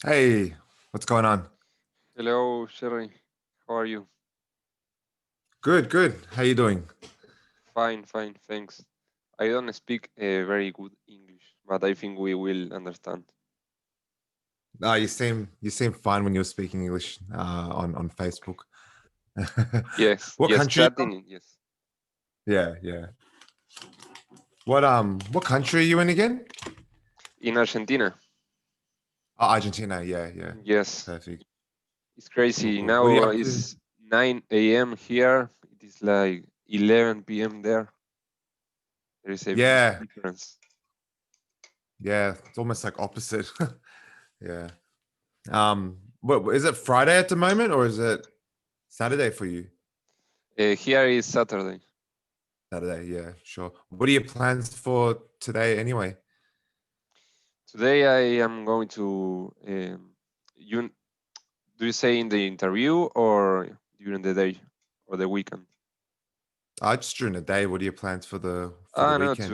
Hey, what's going on? Hello, Jerry. How are you? Good, good. How you doing? Fine, fine, thanks. I don't speak very good English, but I think we will understand. You seem fine when you were speaking English on Facebook. Yes, What yes, country? chatting, yes. Yeah, yeah. What country are you in again? In Argentina, Oh, Argentina. Yeah, yeah. yes, Perfect. it's Cool, crazy. cool. What are you Now up to? it's 9 a.m. here. It is like 11 p.m. there. There is a big Yeah, difference. yeah. It's almost like opposite. Yeah. What is it? Friday at the moment, or is it Saturday for you? Here is Saturday. Saturday. Yeah, sure. What are your plans for today, anyway? Today I am going to, you, do you say in the interview or during the day or the weekend? Just during the day. What are your plans for the No, weekend?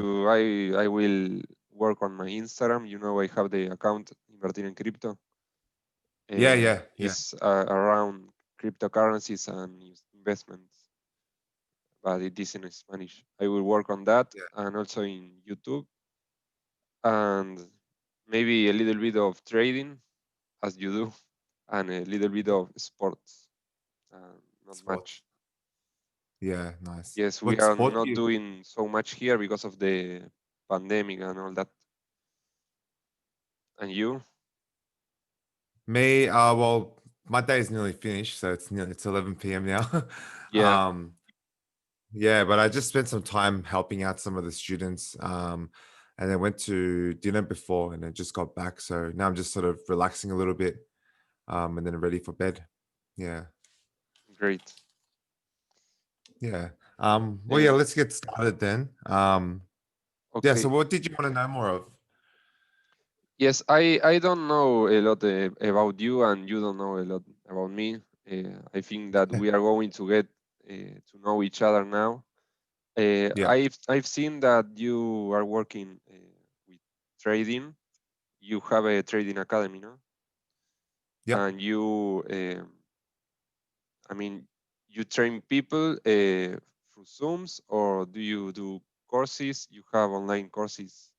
I will work on my Instagram. You know, I have the account Invertir en Crypto. Yeah, yeah, yeah. It's around cryptocurrencies and investments, but it is in Spanish. I will work on that Yeah. and also in YouTube and maybe a little bit of trading as you do and a little bit of sports. Not Sports. much. Yeah, nice. Yes, we What are sport do not you? doing so much here because of the pandemic and all that. And you? Me, well, my day is nearly finished, so it's 11 p.m. now. Yeah, Yeah, but I just spent some time helping out some of the students. And then went to dinner before and then just got back. So now I'm just sort of relaxing a little bit, and then ready for bed. Yeah. great. Yeah. Well, yeah, Uh, let's get started then. Yeah, so okay. what did you want to know more of? Yes, I don't know a lot about you, and you don't know a lot about me. I think that we are going to get to know each other now. Yeah. I've seen that you are working with trading. You have a trading academy, no? Yep. And you, I mean, you train people through Zooms, or do you do courses? You have online courses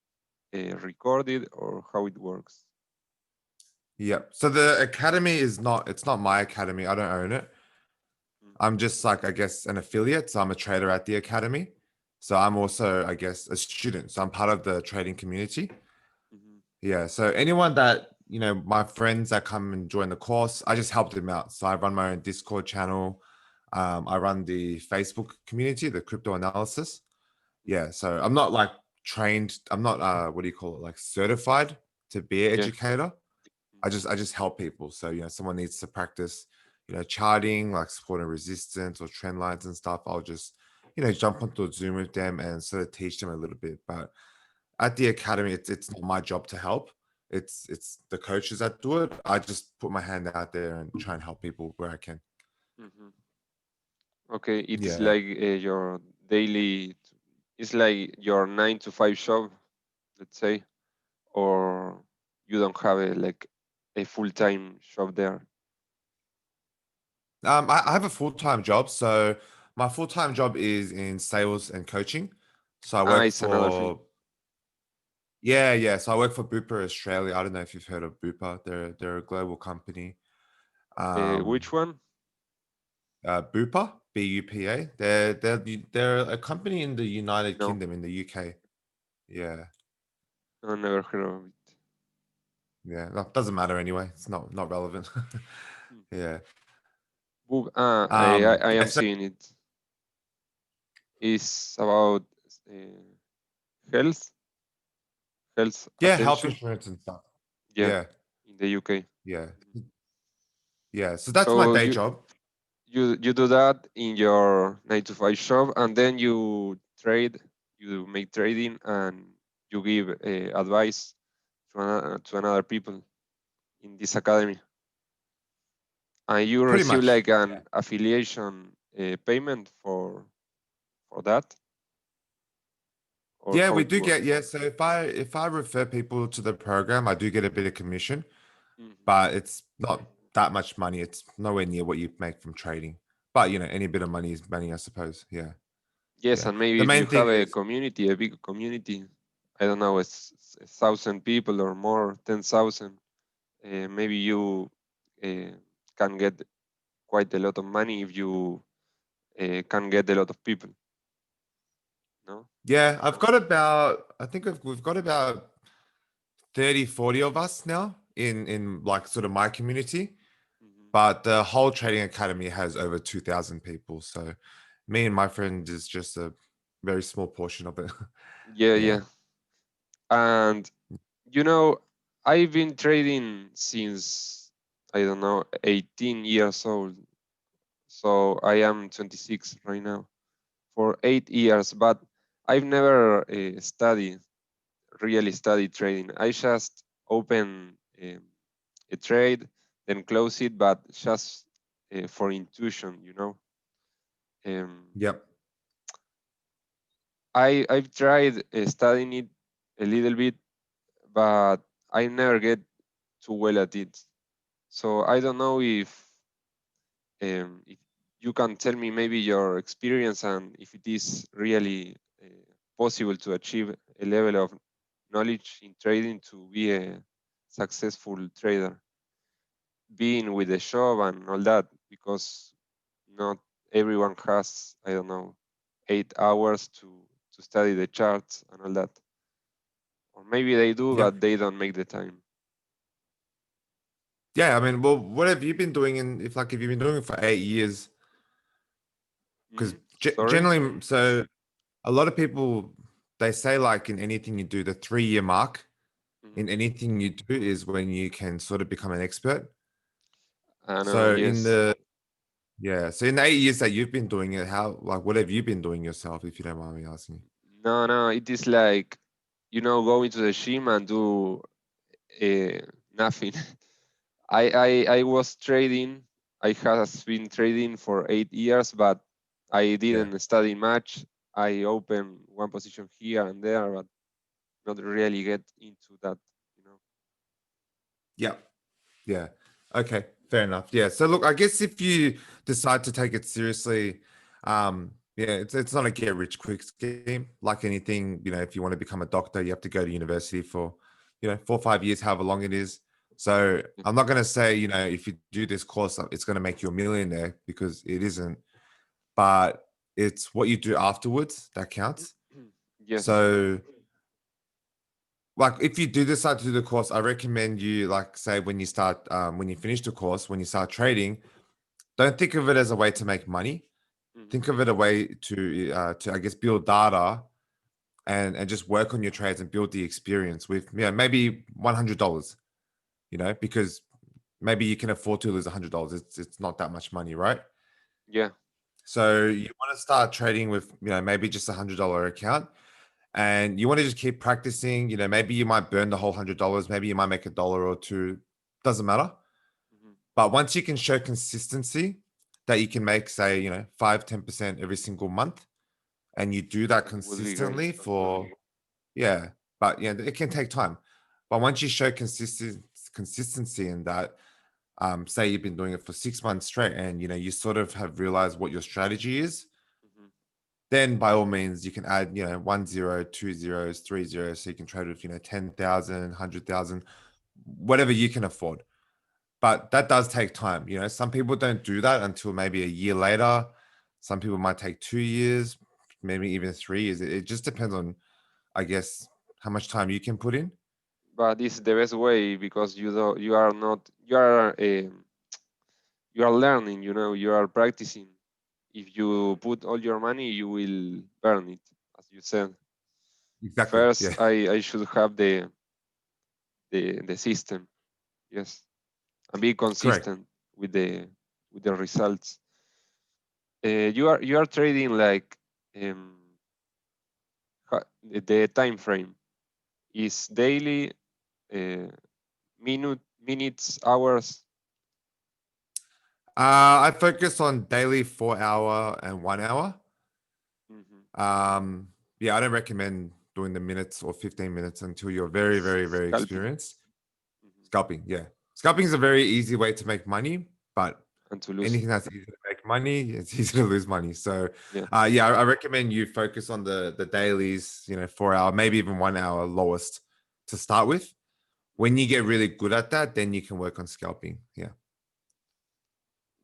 recorded, or how it works? Yep. So the academy it's not my academy. I don't own it. Mm. I'm just like, I guess, an affiliate. So I'm a trader at the academy. So I'm also, I guess, a student. So I'm part of the trading community. Mhm. Yeah. So anyone that my friends that come and join the course, I just help them out. So I run my own Discord channel. I run the Facebook community, the crypto analysis. Yeah. So I'm not like trained. I'm not what do you call it? Like certified to be an Yeah. educator. I just help people. So someone needs to practice, charting, like support and resistance or trend lines and stuff. I'll just jump onto a Zoom with them and sort of teach them a little bit. But at the academy, it's not my job to help. It's the coaches that do it. I just put my hand out there and try and help people where I can. Mhm. Okay, it's Yeah. like your daily, it's like your 9 to 5 job, let's say, or you don't have like a full-time job there. I have a full-time job. So my full-time job is in sales and coaching. So I Ah, work it's another thing. for yeah. So I work for Bupa Australia. I don't know if you've heard of Bupa. They're a global company. Which Um, one? Bupa, Bupa. They're a company in the United No, Kingdom in the UK. Yeah, I never heard of it. yeah. That doesn't matter anyway. It's not relevant. Hmm. Yeah. I Yeah. am So seeing it. It's about uh, health, health yeah, health attention. insurance and stuff. Yeah, Yeah, in the UK. yeah, yeah. So that's my So day you job. you do that in your 9 to 5 job, and then you trade, you make trading, and you give advice to another people in this academy, and you Pretty receive much. like an affiliation payment for that, or Yeah, how we it do get, works. yeah. So if I refer people to the program, I do get a bit of commission, Mhm. but it's not that much money. It's nowhere near what you make from trading. But any bit of money is money, I suppose. Yeah, Yes, yeah. and The maybe you main thing have a is, community, a big community. I don't know, 1,000 people or more, 10,000. Maybe you uh, can get quite a lot of money if you can get a lot of people. No. yeah, I think we've got about 30, 40 of us now in like sort of my community. Mhm. But the whole trading academy has over 2,000 people. So me and my friend is just a very small portion of it. Yeah, Yeah. yeah. And you know, I've been trading since, I don't know, 18 years old. So I am 26 right now, for 8 years. But I've never really studied trading. I just open a trade, then close it, but just for intuition, you know. Um, Yep. I've tried studying it a little bit, but I never get too well at it. So I don't know if you can tell me maybe your experience and if it is really possible to achieve a level of knowledge in trading to be a successful trader, being with the job and all that, because not everyone has, I don't know, 8 hours to study the charts and all that. Or maybe they do, Yep. but they don't make the time. Yeah. I mean, well, what have you been doing if you've been doing it for 8 years? Because Sorry? generally, so a lot of people, they say like in anything you do, the 3-year mark Mhm. in anything you do is when you can sort of become an expert. I know, So yes. so in the 8 years that you've been doing it, what have you been doing yourself, if you don't mind me asking? No, no, it is like, going to the gym and do uh, nothing. I was trading. I has been trading for 8 years, but I Yeah. didn't study much. I opened one position here and there, but not really get into that, you know. Yeah. Yeah. Okay. Fair enough. Yeah. So look, I guess if you decide to take it seriously, yeah, it's not a get rich quick scheme. Like anything, if you want to become a doctor, you have to go to university for, 4 or 5 years, however long it is. So Yeah. I'm not going to say, if you do this course, it's going to make you a millionaire because it isn't. But it's what you do afterwards that counts. Yes. So like if you do decide to do the course, I recommend you, like, say when you start, when you finish the course, when you start trading, don't think of it as a way to make money. Think of it a way to I guess build data and just work on your trades and build the experience with, maybe $100, because maybe you can afford to lose $100. It's not that much money, right? Yeah. So you want to start trading with, maybe just $100 account, and you want to just keep practicing. Maybe you might burn the whole $100. Maybe you might make $1 or two. Doesn't matter. But once you can show consistency that you can make, say, 5-10% every single month, and you do that That would be great. consistently for, yeah, but it can take time. But once you show consistency in that, say you've been doing it for 6 months straight, and you sort of have realized what your strategy is, then by all means you can add 1 0, 2 zeros, 3 zeros, so you can trade with 10,000, 100,000, whatever you can afford. But that does take time. Some people don't do that until maybe a year later. Some people might take 2 years, maybe even 3 years. It just depends on, I guess, how much time you can put in. But this is the best way because you are not you are learning. You are practicing. If you put all your money, you will burn it, as you said. Exactly. First, Yeah. I should have the system, yes, and be Correct. consistent with the results. You are trading like the time frame is daily, minutes, hours. I focus on daily 4 hour and 1 hour. Yeah, I don't recommend doing the minutes or 15 minutes until you're very, very, very Scalping. experienced. Scalping, yeah. Scalping is a very easy way to make money, but And to lose. anything that's easy to make money, it's easy to lose money. So, Yeah. I recommend you focus on the dailies, 4 hour, maybe even 1 hour lowest to start with. When you get really good at that, then you can work on scalping. Yeah.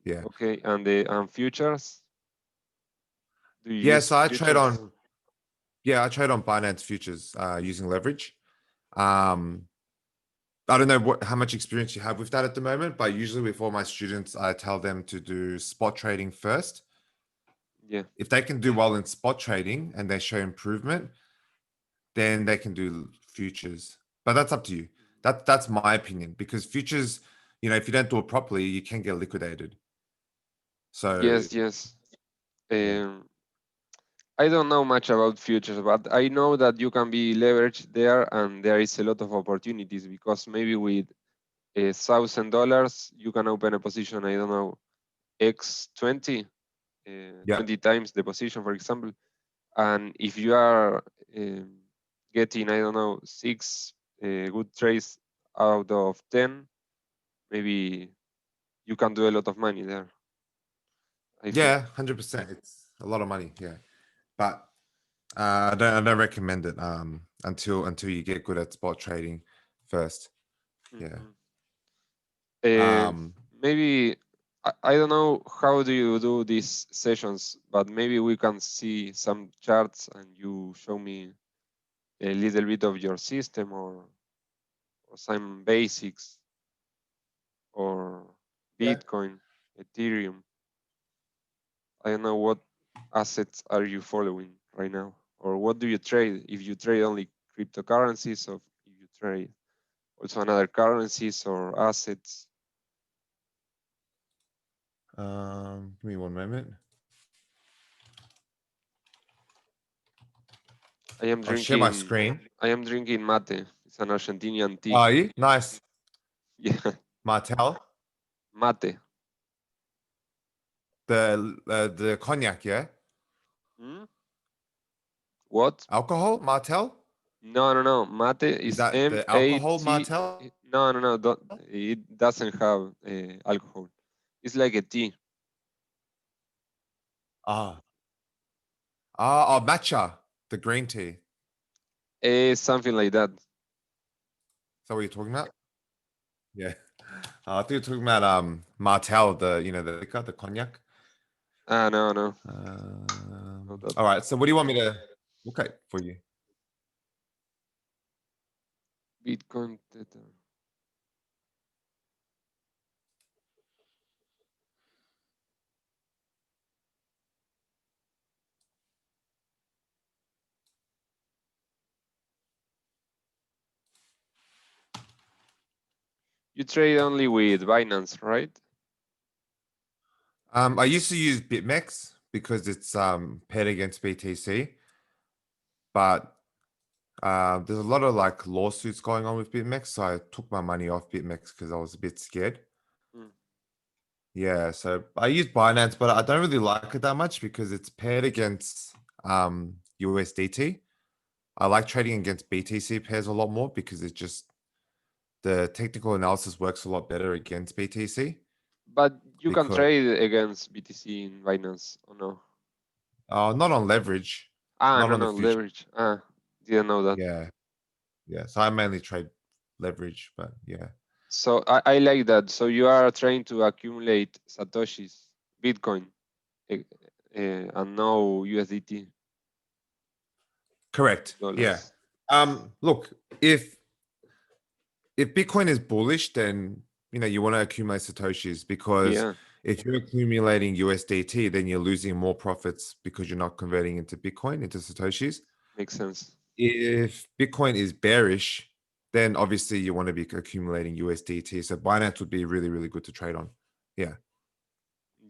Yeah. Okay, and the futures. Do you Yeah. use So I trade futures? on, Binance futures using leverage. I don't know how much experience you have with that at the moment, but usually with all my students, I tell them to do spot trading first. Yeah. If they can do well in spot trading and they show improvement, then they can do futures. But that's up to you. That's my opinion, because futures, if you don't do it properly, you can get liquidated. So Yes. yeah, I don't know much about futures, but I know that you can be leveraged there, and there is a lot of opportunities because maybe with $1,000 you can open a position. I don't know, X20, yeah, 20 times the position, for example. And if you are getting, I don't know, 6 good trades out of 10, maybe you can do a lot of money there, I think. 100%. It's a lot of money. Yeah, but I don't recommend it until you get good at spot trading first. Yeah. Maybe I don't know how do you do these sessions, but maybe we can see some charts and you show me a little bit of your system or some basics or Yeah. Bitcoin, Ethereum. I don't know what assets are you following right now, or what do you trade? If you trade only cryptocurrencies, or if you trade also another currencies or assets. Give me one moment. I am I'll share my drinking. screen. I am drinking mate. It's an Argentinian tea. Are you? Nice. Yeah, Martel. mate. The cognac, yeah? Hmm? What? Alcohol, Martel? No. Mate Is is that the alcohol, MAT. Martel? No. Don't, it doesn't have alcohol. It's like a tea. Ah. Matcha, the green tea. Something like that. Is that what you're talking about? Yeah. I think you're talking about Martel, the liquor, the cognac. Ah, no. Not that All one. right. So what do you want me to look at for you? Bitcoin Tether. You trade only with Binance, right? I used to use BitMEX because it's paired against BTC, but there's a lot of like lawsuits going on with BitMEX, so I took my money off BitMEX because I was a bit scared. Mm. Yeah, so I use Binance, but I don't really like it that much because it's paired against USDT. I like trading against BTC pairs a lot more because it's just the technical analysis works a lot better against BTC. But you can Because trade against BTC in Binance, or no? not on leverage, Ah, not no, on the no, future. leverage. Ah, didn't know that. Yeah, yeah. So I mainly trade leverage, but yeah. So I like that. So you are trying to accumulate Satoshis, Bitcoin, and no USDT Correct. Yeah. dollars. Look, if Bitcoin is bullish, then you want to accumulate Satoshis because Yeah, if you're accumulating USDT, then you're losing more profits because you're not converting into Bitcoin, into Satoshis. makes sense. If Bitcoin is bearish, then obviously you want to be accumulating USDT. So Binance would be really, really good to trade on. Yeah.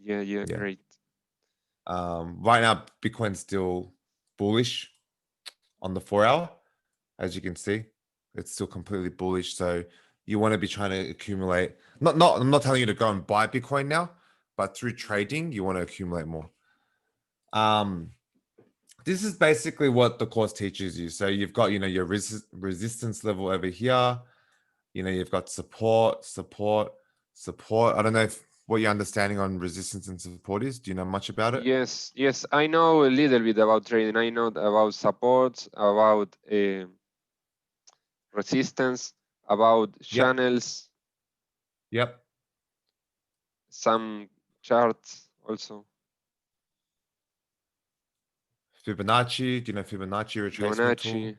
Yeah, yeah, Yeah. great. Right now, Bitcoin's still bullish on the 4 hour, as you can see. It's still completely bullish. So you want to be trying to accumulate. I'm not telling you to go and buy Bitcoin now, but through trading, you want to accumulate more. This is basically what the course teaches you. So you've got, your resistance level over here. You've got support. I don't know what your understanding on resistance and support is. Do you know much about it? Yes, yes, I know a little bit about trading. I know about supports, about resistance, about Yep. channels, Yep. some charts also. Fibonacci. Do you know Fibonacci retracement tool? Fibonacci,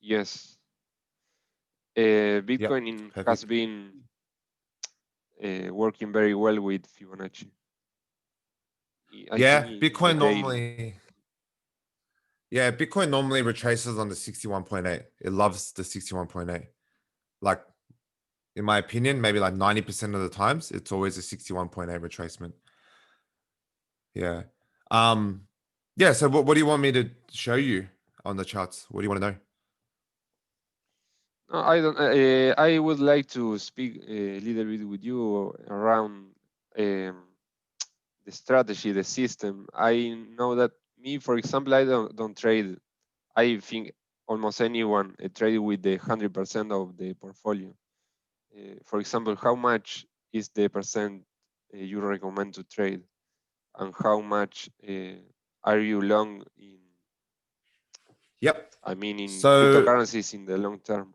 yes. Yep. Bitcoin has Perfect. been working very well with Fibonacci. I think Yeah. in the Bitcoin daily. normally. Yeah, Bitcoin normally retraces on the 61.8. It loves the 61.8. Like, in my opinion, maybe like 90% of the times, it's always a 61.8 retracement. Yeah. Yeah, so what do you want me to show you on the charts? What do you want to know? No, I don't. I would like to speak a little bit with you around the strategy, the system. I know that me, for example, I don't trade. I think almost anyone trade with the 100% of the portfolio. For example, how much is the percent you recommend to trade, and how much are you long in? Yep. I mean, in So cryptocurrencies in the long term.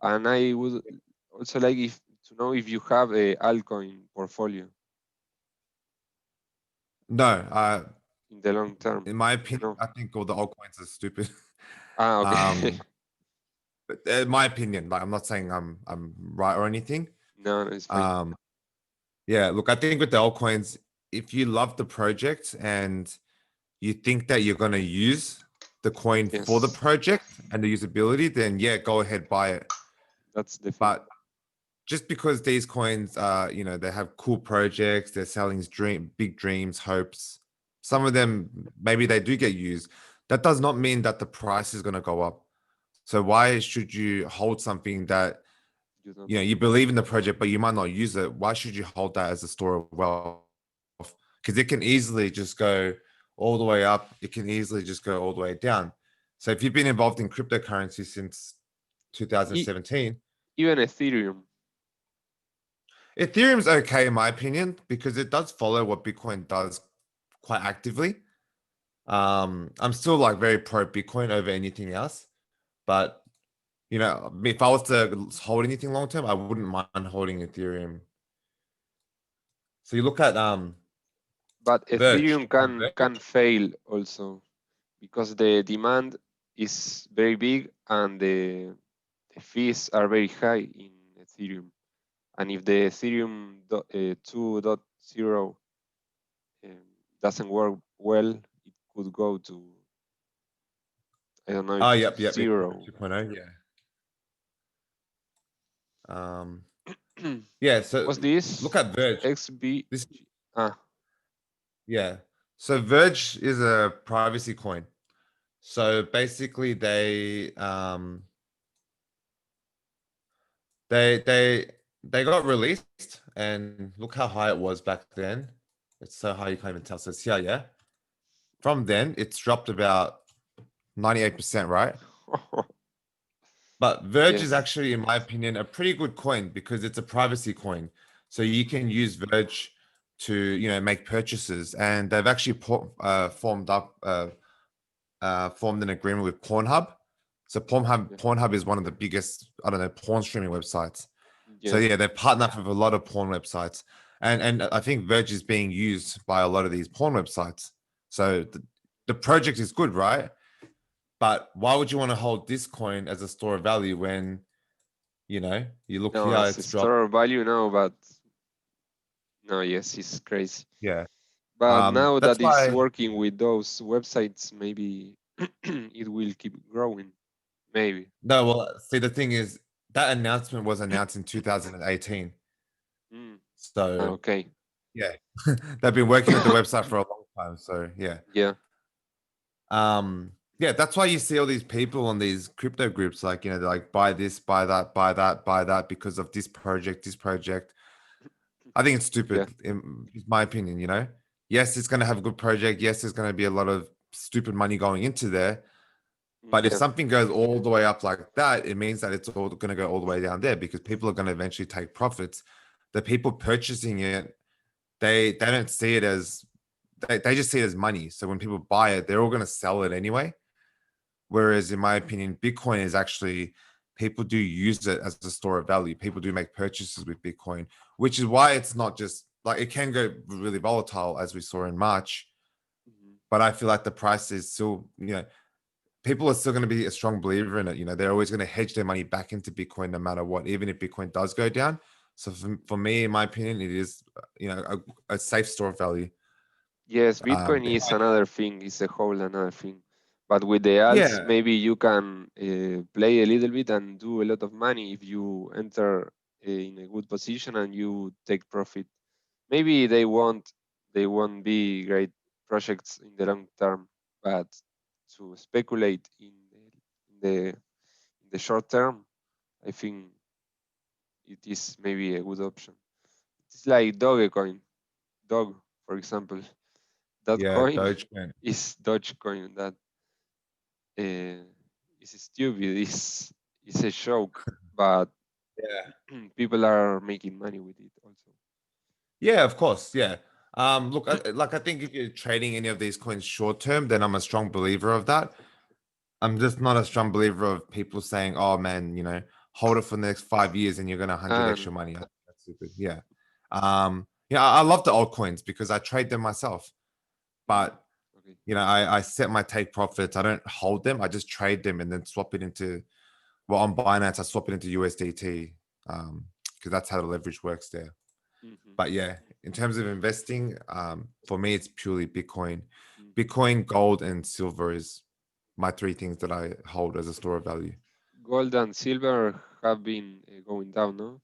And I would also like to know if you have a altcoin portfolio no, in the long term. in my opinion, No. I think all the altcoins are stupid. Ah, okay. But in my opinion, like I'm not saying I'm right or anything. No, it's fine. Um, yeah, look, I think with the altcoins, if you love the project and you think that you're gonna use the coin for the Yes, project and the usability, then yeah, go ahead, buy it. that's the thing. But just because these coins are, they have cool projects, they're selling big dreams, hopes. Some of them maybe they do get used. That does not mean that the price is going to go up. So why should you hold something that You don't. you believe in the project, but you might not use it? Why should you hold that as a store of wealth? Because it can easily just go all the way up. It can easily just go all the way down. So if you've been involved in cryptocurrency since E- 2017, Even Ethereum. Ethereum's okay in my opinion because it does follow what Bitcoin does quite actively. I'm still like very pro Bitcoin over anything else, but if I was to hold anything long term, I wouldn't mind holding Ethereum. So you look at But Verge. Ethereum can fail also because the demand is very big and the the fees are very high in Ethereum. And if the Ethereum 2.0 doesn't work well, it could go to, I don't know if Oh, yep. 0. 2.0, yeah. Yeah, so What's this? look at Verge. XB. This, Ah, yeah. So Verge is a privacy coin. So basically they got released, and look how high it was back then. It's so high you can't even tell. So it's here, yeah. From then, it's dropped about 98%, right? But Verge is yes. actually, in my opinion, a pretty good coin because it's a privacy coin. So you can use Verge to, make purchases, and they've actually formed an agreement with Pornhub. So Yeah. Pornhub is one of the biggest, I don't know, porn streaming websites. So Yeah. yeah, they partner up with a lot of porn websites, and I think Verge is being used by a lot of these porn websites. So the project is good, right? But why would you want to hold this coin as a store of value when you look No, here, as a it's dropped. store of value, no, but no, yes, it's crazy. Yeah. But now That's that it's why. working with those websites, maybe it will keep growing. Maybe. No, well, see, the thing is that announcement was announced in 2018. Mm. So Okay. yeah, they've been working with the website for a long time. So yeah. Yeah. Yeah, that's why you see all these people on these crypto groups, like, they're like, buy this, buy that, buy that, buy that because of this project, this project. I think it's Yeah. stupid, in my opinion. Yes, it's going to have a good project. Yes, there's going to be a lot of stupid money going into there. But if Yeah. something goes all the way up like that, it means that it's all going to go all the way down there because people are going to eventually take profits. The people purchasing it, they don't see it as, they just see it as money. So when people buy it, they're all going to sell it anyway. Whereas in my opinion, Bitcoin is actually, people do use it as a store of value. People do make purchases with Bitcoin, which is why it's not just like, it can go really volatile as we saw in March. Mhm. But I feel like the price is still, people are still going to be a strong believer in it. They're always going to hedge their money back into Bitcoin no matter what, even if Bitcoin does go down. So for me, in my opinion, it is, a safe store of value. Yes, Bitcoin If is another thing. It's a whole another thing. But with the alts, Yeah, maybe you can play a little bit and do a lot of money if you enter in a good position and you take profit. Maybe they won't be great projects in the long term, but to speculate in the short term, I think it is maybe a good option. It's like Dogecoin, Dog, for example. That yeah, coin Dogecoin. is Dogecoin. That uh, is stupid. It's a joke, but Yeah. people are making money with it also. Yeah, of course. Yeah. Look, I think if you're trading any of these coins short term, then I'm a strong believer of that. I'm just not a strong believer of people saying, "Oh man, hold it for the next 5 years and you're gonna 100 extra And money." I think that's stupid. Yeah. Yeah, I love the altcoins because I trade them myself. mm, But okay, I set my take profits. I don't hold them. I just trade them and then swap it into, well, on Binance, I swap it into USDT. Because that's how the leverage works there. hmm, But yeah, in terms of investing, for me, it's purely Bitcoin. mm. Bitcoin, gold, and silver is my three things that I hold as a store of value. Gold and silver have been going down, no?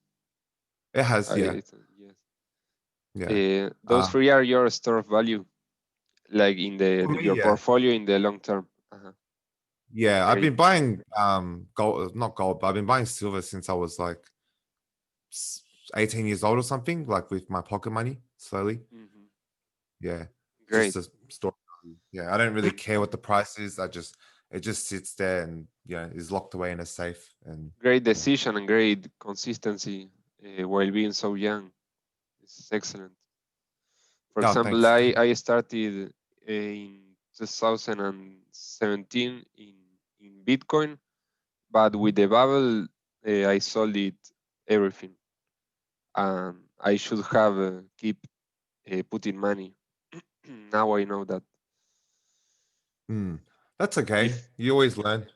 It has, yeah, Yes. yeah. Those three are your store of value, like in For me, your yeah, portfolio in the long term. Uh-huh. yeah. I've Great. been buying gold, not gold, but I've been buying silver since I was like 18 years old or something, like with my pocket money, slowly. Hmm. Yeah, just Great. a store. Yeah, I don't really care what the price is. It just sits there and is locked away in a safe. And Great yeah, decision and great consistency while being so young. It's excellent. For oh, example, thanks. I started in 2017 in Bitcoin, but Mhm. with the bubble, I sold it everything, and I should have keep putting money. Now I know that That's okay. if You always learn.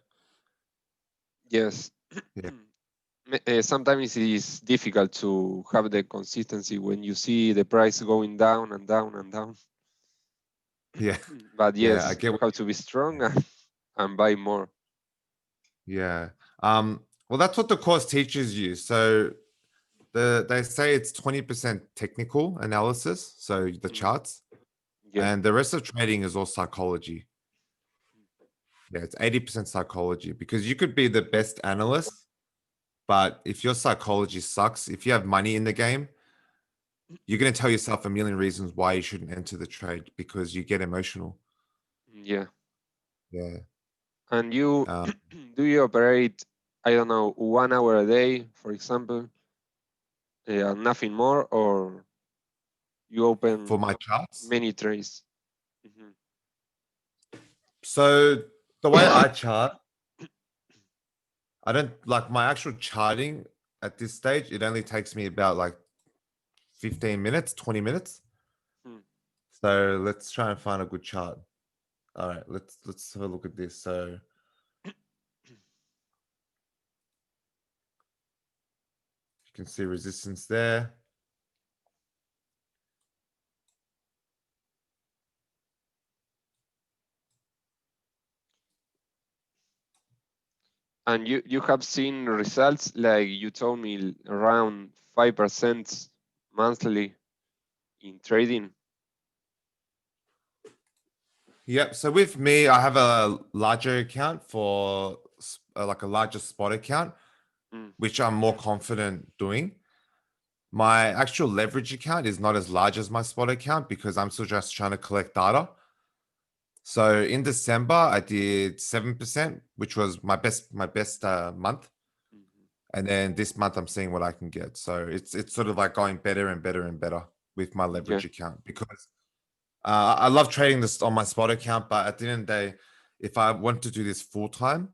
yes, Yeah. Sometimes it is difficult to have the consistency when you see the price going down and down and down. Yeah. But Yeah. I yes, get you what have to be strong and buy more. Yeah. Well, that's what the course teaches you. So they say it's 20% technical analysis, so the Mm, charts, yeah, and the rest of trading is all psychology. Yeah, it's 80% psychology because you could be the best analyst, but if your psychology sucks, if you have money in the game, you're going to tell yourself a million reasons why you shouldn't enter the trade because you get emotional. yeah. Yeah. And you Uh, do you operate, I don't know, 1 hour a day, for example, and nothing more, or you for open my charts. many trades? Mhm. So the way I chart, I don't like my actual charting at this stage. It only takes me about like 15 minutes, 20 minutes. Hmm. So let's try and find a good chart. All right, let's have a look at this. So you can see resistance there. And you have seen results like you told me around 5% monthly in trading. Yep. So with me, I have a larger account for like a larger spot account, Mm, which I'm more confident doing. My actual leverage account is not as large as my spot account because I'm still just trying to collect data. So in December, I did 7%, which was my best month. mhm. And then this month, I'm seeing what I can get. So it's sort of like going better and better and better with my Yeah. leverage account because I love trading this on my spot account. But at the end of the day, if I want to do this full time,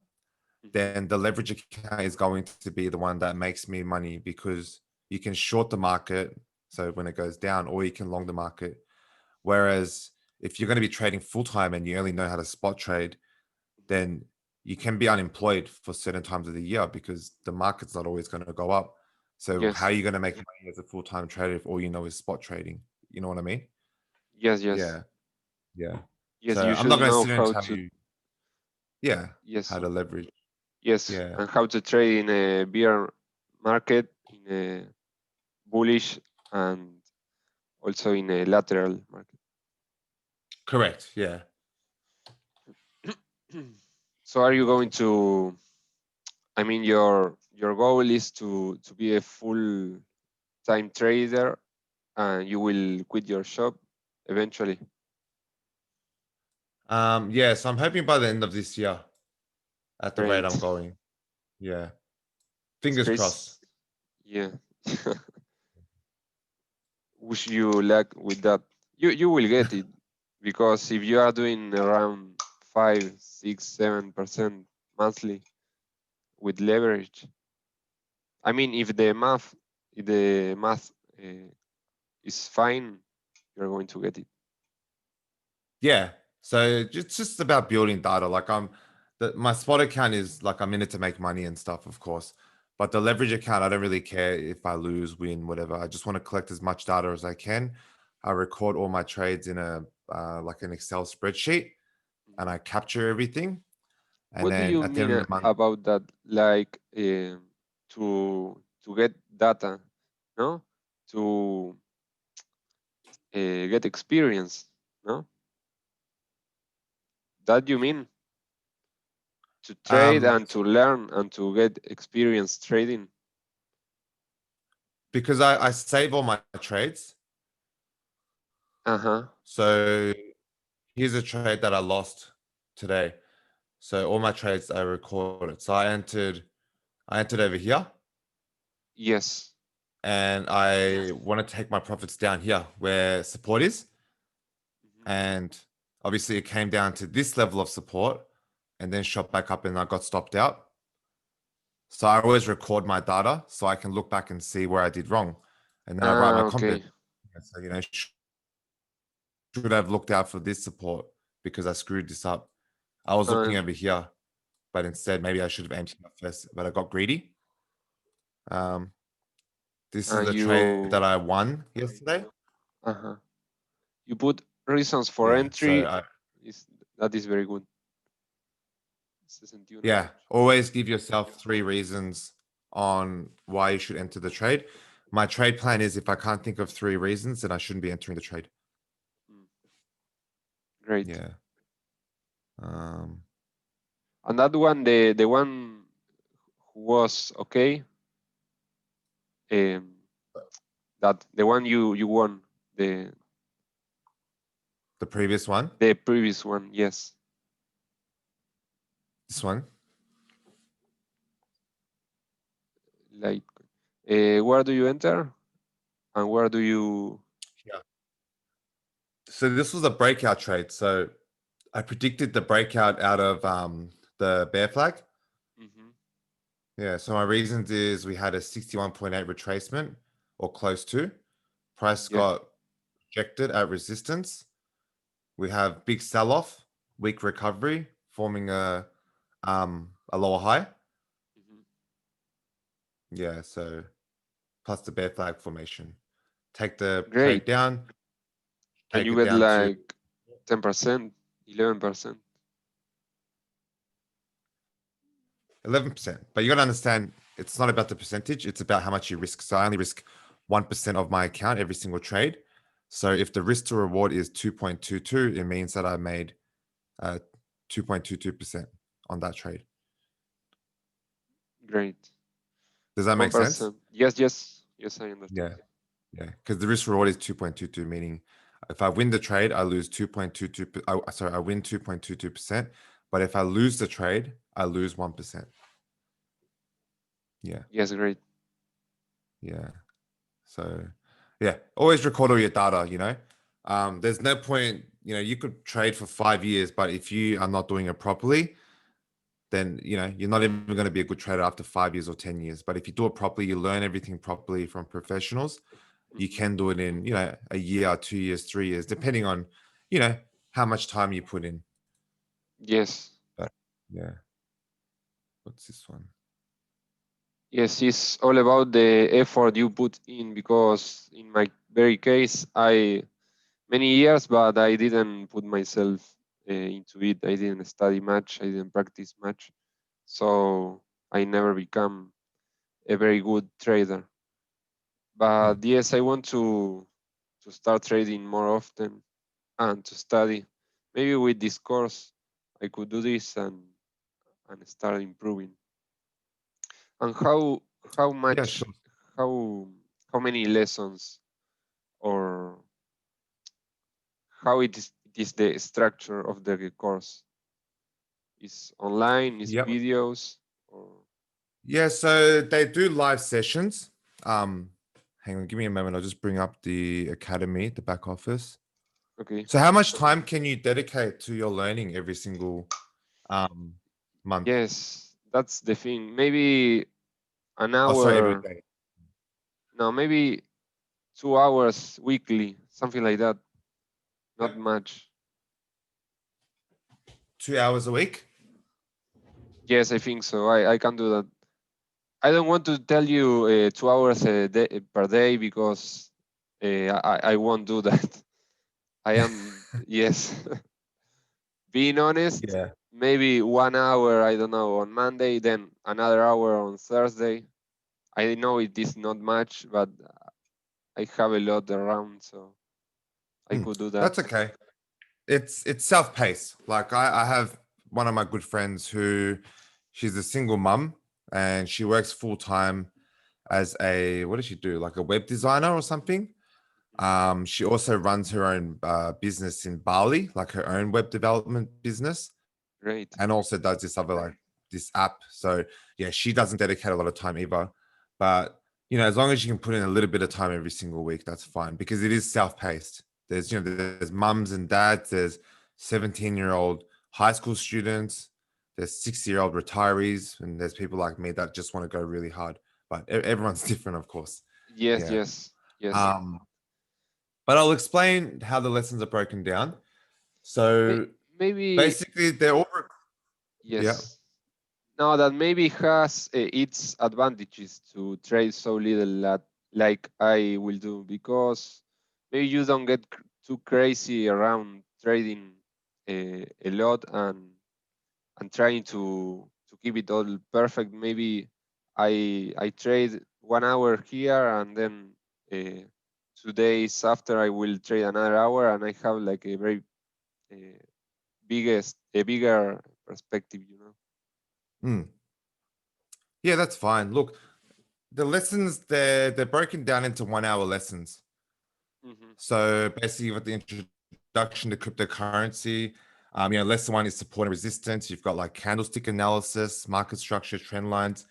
Mhm. then the leverage account is going to be the one that makes me money because you can short the market. So when it goes down, or you can long the market. Whereas if you're going to be trading full time and you only know how to spot trade, then you can be unemployed for certain times of the year because the market's not always going to go up. So how are Yes. you going to make money as a full-time trader if all you know is spot trading? You know what I mean? Yes. Yes. Yeah. Yeah. Yes. So You I'm should not going to know sit here and how tell to. you, yeah, Yes. how to leverage. Yes. Yeah. And how to trade in a bear market, in a bullish, and also in a lateral market. Correct. Yeah. So are you going to, I mean, your goal is to be a full time trader, and you will quit your shop eventually. Yeah. So I'm hoping by the end of this year at the rate I'm Great. going. Yeah. It's Fingers great. crossed. Yeah. Wish you luck with that. You will get it, because if you are doing around 5, 6, 7% monthly with leverage, I mean, if the math is fine, you're going to get it. Yeah. So it's just about building data. Like my spot account is like I'm in it to make money and stuff, of course. But the leverage account, I don't really care if I lose, win, whatever. I just want to collect as much data as I can. I record all my trades in a like an Excel spreadsheet, and Mhm. I capture everything. And What do then you at the mean end of the month, about that? Like, to get data, no? To get experience, no? That you mean? To trade um, and to learn and to get experience trading. because I save all my trades. Uh-huh. So here's a trade that I lost today. So all my trades I recorded. So I entered over here, Yes. and I want to take my profits down here where support is. Mhm. And obviously it came down to this level of support and then shot back up and I got stopped out. So I always record my data so I can look back and see where I did wrong. And then I write my comment. Okay. So, should have looked out for this support because I screwed this up. I was Uh, looking over here, but instead maybe I should have emptied out first, but I got greedy. This is And the trade that I won yesterday. you put reasons for Yeah, entry. so That is very good. 61. yeah, always give yourself 3 reasons on why you should enter the trade. My trade plan is if I can't think of 3 reasons, then I shouldn't be entering the trade. Great. Yeah. And that one, the one who was okay, that the one you won, the previous one. The previous one, yes. This one. Like, where do you enter, and where do you? Yeah. So this was a breakout trade. So I predicted the breakout out of the bear flag. Yeah. So my reasons is we had a 61.8 retracement or close to. Price got rejected at resistance. We have big sell-off, weak recovery, forming a lower high. Yeah. So plus the bear flag formation. Take the trade down. And you get like 10%, 11%. 11%. But you got to understand, it's not about the percentage. It's about how much you risk. So I only risk 1% of my account every single trade. So if the risk to reward is 2.22, it means that I made 2.22% on that trade. Great. Does that make sense? Yes, I understand. Yeah. Because the risk reward is 2.22, meaning if I win the trade, I lose 2.22. Sorry, I win 2.22%. But if I lose the trade, I lose 1%. Yeah. Yes, great. Yeah. So, yeah, always record all your data, There's no point, you could trade for 5 years, but if you are not doing it properly, then, you're not even going to be a good trader after 5 years or 10 years. But if you do it properly, you learn everything properly from professionals, you can do it in, a year, 2 years, 3 years, depending on, how much time you put in. Yes. But, yeah. What's this one? Yes, it's all about the effort you put in, because in my very case, many years, but I didn't put myself into it. I didn't study much. I didn't practice much. So I never become a very good trader. But yes, I want to start trading more often and to study. Maybe with this course, I could do this and start improving. And how much, Yeah, sure. how many lessons, or how it is the structure of the course? Is online, is videos, or? Yeah, so they do live sessions. Hang on, give me a moment. I'll just bring up the academy, the back office. Okay. So how much time can you dedicate to your learning every single month? Yes, that's the thing. Maybe an hour. Oh, sorry, every day. No, maybe 2 hours weekly, something like that. Not much. 2 hours a week? Yes, I think so. I can do that. I don't want to tell you 2 hours a day, per day, because I won't do that. I am, yes. Being honest, maybe 1 hour, I don't know, on Monday, then another hour on Thursday. I know it is not much, but I have a lot around, so I could do that. That's okay. It's self-paced. Like I have one of my good friends who, she's a single mum and she works full-time as what does she do? Like a web designer or something. She also runs her own business in Bali, like her own web development business. Great. And also does this other, like this app. So yeah, she doesn't dedicate a lot of time either. But as long as you can put in a little bit of time every single week, that's fine, because it is self-paced. There's there's mums and dads, there's 17-year-old high school students, there's 60-year-old retirees, and there's people like me that just want to go really hard. But everyone's different, of course. Yes. But I'll explain how the lessons are broken down. So maybe basically, they're all yes. Now that maybe has its advantages to trade so little that like I will do, because maybe you don't get too crazy around trading a lot and trying to keep it all perfect. Maybe I trade 1 hour here, and then 2 days after I will trade another hour, and I have like a very uh, a bigger perspective, you know. Mm. Yeah, that's fine. Look, the lessons they're broken down into 1 hour lessons. Hmm. So basically, with the introduction to cryptocurrency, lesson one is support and resistance. You've got like candlestick analysis, market structure, trend lines,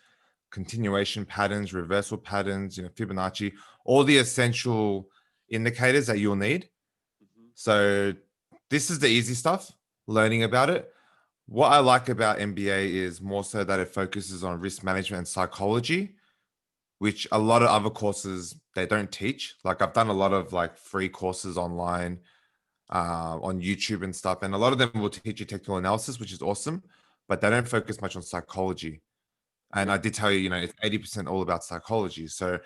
continuation patterns, reversal patterns, Fibonacci, all the essential indicators that you'll need. Hmm. So this is the easy stuff, learning about it. What I like about MBA is more so that it focuses on risk management and psychology, which a lot of other courses they don't teach. Like I've done a lot of like free courses online on YouTube and stuff, and a lot of them will teach you technical analysis, which is awesome, but they don't focus much on psychology. And I Okay. did tell you, it's 80% all about psychology. So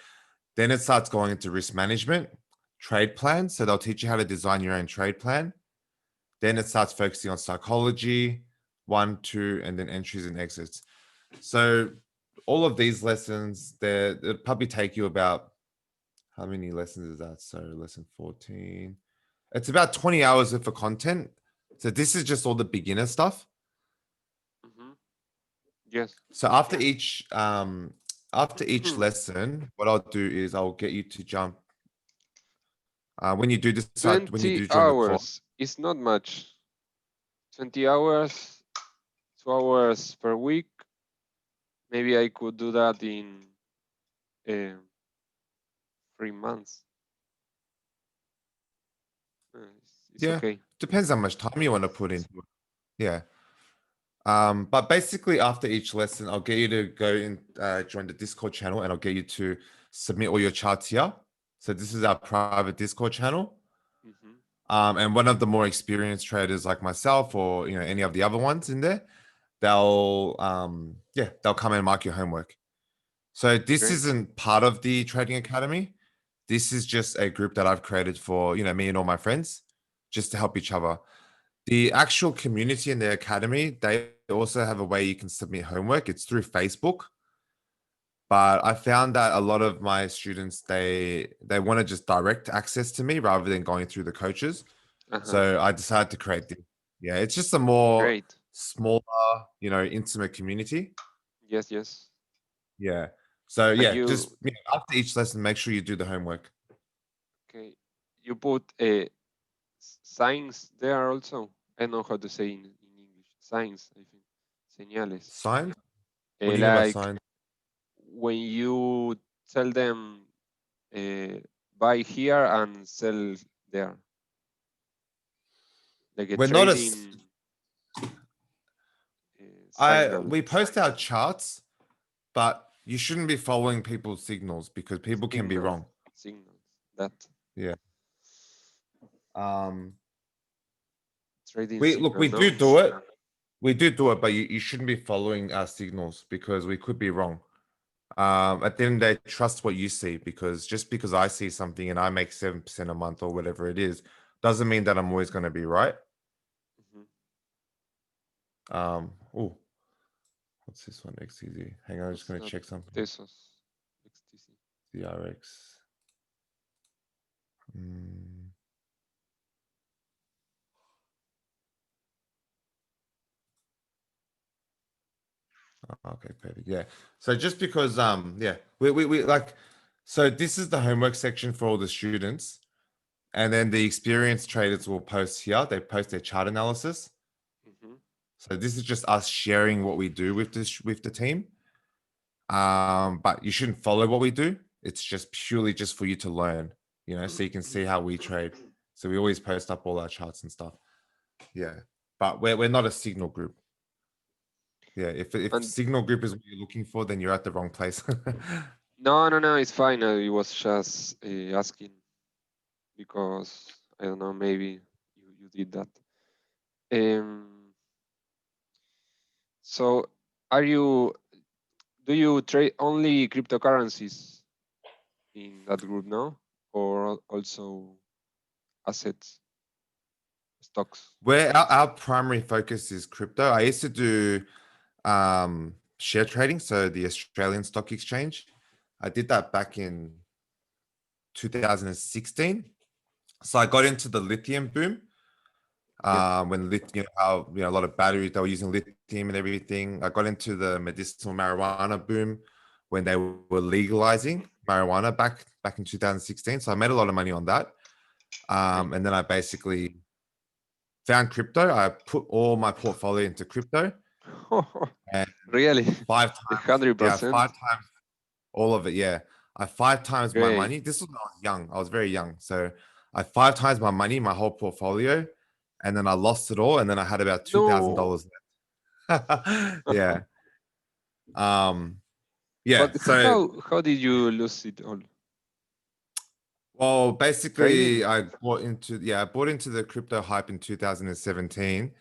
then it starts going into risk management, trade plans. So they'll teach you how to design your own trade plan. Then it starts focusing on psychology, one, two, and then entries and exits. So all of these lessons, it'll probably take you about, how many lessons is that? So lesson 14. It's about 20 hours worth of content. So this is just all the beginner stuff. Hmm. Yes. So after each lesson, what I'll do is I'll get you to jump when you do decide when you 20 do join the call. hours is not much. 20 hours, 2 hours per week. Maybe I could do that in uh, 3 months. It's Yeah, okay. depends how much time you want to put into it. Yeah. But basically after each lesson, I'll get you to go and join the Discord channel, and I'll get you to submit all your charts here. So this is our private Discord channel. Hmm. And one of the more experienced traders like myself, or any of the other ones in there, they'll come and mark your homework. So this Great. isn't part of the Trading Academy. This is just a group that I've created for me and all my friends, just to help each other. The actual community in the academy, they also have a way you can submit homework. It's through Facebook. But I found that a lot of my students, they want to just direct access to me rather than going through the coaches. Uh-huh. So I decided to create this. Yeah, it's just a more Great. smaller, intimate community. Yes, yes. Yeah. So And yeah, you, just after each lesson, make sure you do the homework. okay, you put signs there also. I don't know how to say in English. Signs, I think. Señales. Signs? What do you mean by Like signs? when you tell them uh, buy here and sell there, like a We're not trading signal, we post our charts, but you shouldn't be following people's signals because people can be signal, wrong. signals. That Yeah. Um, trading we look, signal, we no? do it. We do it, but you shouldn't be following our signals because we could be wrong. At the end of the day, trust what you see, because just because I see something and I make 7% a month or whatever it is, doesn't mean that I'm always going to be right. Mhm. Oh, what's this one? XTZ. Hang on, I'm just What's going to that? check something. Tesos, XTC. CRX. Mm. Okay, perfect. Yeah. So just because yeah, we like, so this is the homework section for all the students, and then the experienced traders will post here. They post their chart analysis. Hmm. So this is just us sharing what we do with the team. But you shouldn't follow what we do. It's just purely just for you to learn, so you can see how we trade. So we always post up all our charts and stuff. Yeah. But we're not a signal group. Yeah, if And signal group is what you're looking for, then you're at the wrong place. no, no, no, it's fine. I was just asking because I don't know, maybe you did that. Um, so Do you trade only cryptocurrencies in that group now, or also assets, stocks? Where our primary focus is crypto. I used to do share trading, so the Australian Stock Exchange. I did that back in 2016. So I got into the lithium boom. When a lot of batteries, they were using lithium and everything. I got into the medicinal marijuana boom when they were legalizing marijuana back in 2016. So I made a lot of money on that. And then I basically found crypto. I put all my portfolio into crypto. And Really? 5 times, yeah, 5 100%? times all of it. Yeah, I 5 times my Great. money. This was when I was young. I was very young, so I 5 times my money, my whole portfolio, and then I lost it all, and then I had about $2,000 left. Yeah. Yeah. But So, how did you lose it all? well, basically, Trading? I bought into the crypto hype in 2017.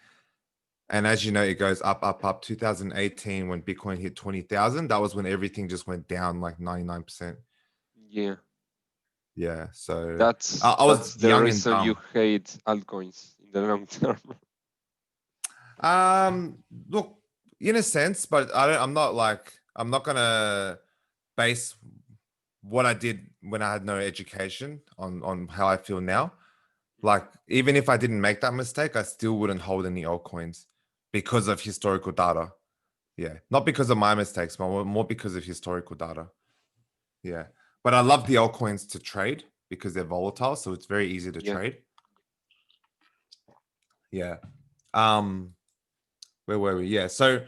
And as you know, it goes up, up, up. 2018, when Bitcoin hit 20,000, that was when everything just went down like 99%. Yeah. Yeah. So That's I was the young and reason you dumb. hate altcoins in the long term. Look, in a sense, but I'm not gonna base what I did when I had no education on how I feel now. Like, even if I didn't make that mistake, I still wouldn't hold any altcoins because of historical data. Yeah, not because of my mistakes, but more because of historical data. Yeah, but I love the altcoins to trade because they're volatile, so it's very easy to Yeah. trade. Yeah. Where were we? Yeah. So